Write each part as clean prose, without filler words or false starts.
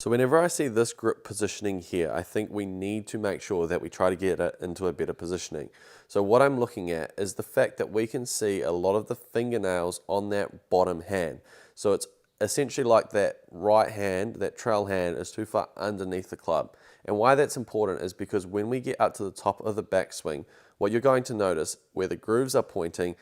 So whenever I see this grip positioning here, I think we need to make sure that we try to get it into a better positioning. So what I'm looking at is the fact that we can see a lot of the fingernails on that bottom hand. So it's essentially like that right hand, that trail hand is too far underneath the club. And why that's important is because when we get up to the top of the backswing, what you're going to notice where the grooves are pointing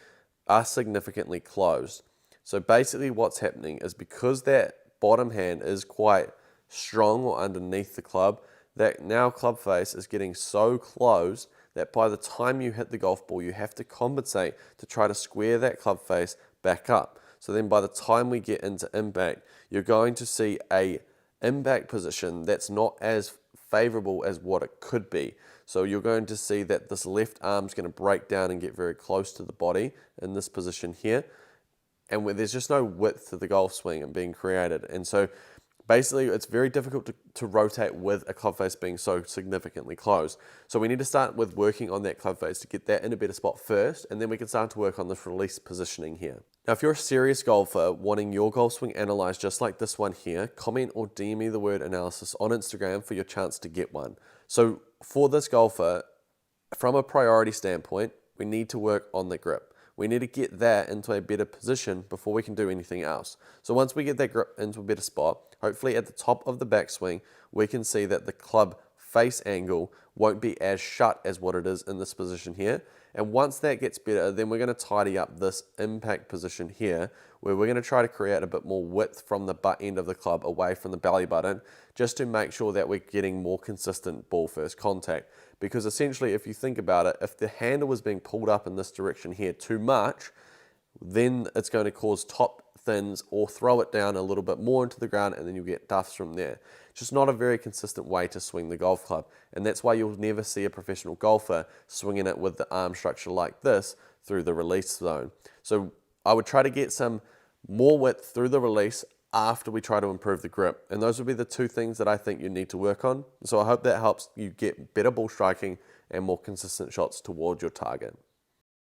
are significantly closed. So basically what's happening is because that bottom hand is quite strong or underneath the club, that now club face is getting so closed that by the time you hit the golf ball, you have to compensate to try to square that club face back up. So then by the time we get into impact, you're going to see a impact position that's not as favorable as what it could be. So you're going to see that this left arm is going to break down and get very close to the body in this position here. And where there's just no width to the golf swing and being created. And so basically, it's very difficult to rotate with a club face being so significantly closed. So we need to start with working on that club face to get that in a better spot first, and then we can start to work on this release positioning here. Now, if you're a serious golfer wanting your golf swing analyzed just like this one here, comment or DM me the word analysis on Instagram for your chance to get one. So for this golfer, from a priority standpoint, we need to work on the grip. We need to get that into a better position before we can do anything else. So once we get that grip into a better spot, hopefully at the top of the backswing, we can see that the club face angle won't be as shut as what it is in this position here. And once that gets better, then we're going to tidy up this impact position here, where we're going to try to create a bit more width from the butt end of the club away from the belly button, just to make sure that we're getting more consistent ball first contact. Because essentially, if you think about it, if the handle was being pulled up in this direction here too much, then it's going to cause top thins or throw it down a little bit more into the ground, and then you'll get duffs from there. It's just not a very consistent way to swing the golf club, and that's why you'll never see a professional golfer swinging it with the arm structure like this through the release zone. So I would try to get some more width through the release after we try to improve the grip, and those would be the two things that I think you need to work on. So I hope that helps you get better ball striking and more consistent shots towards your target.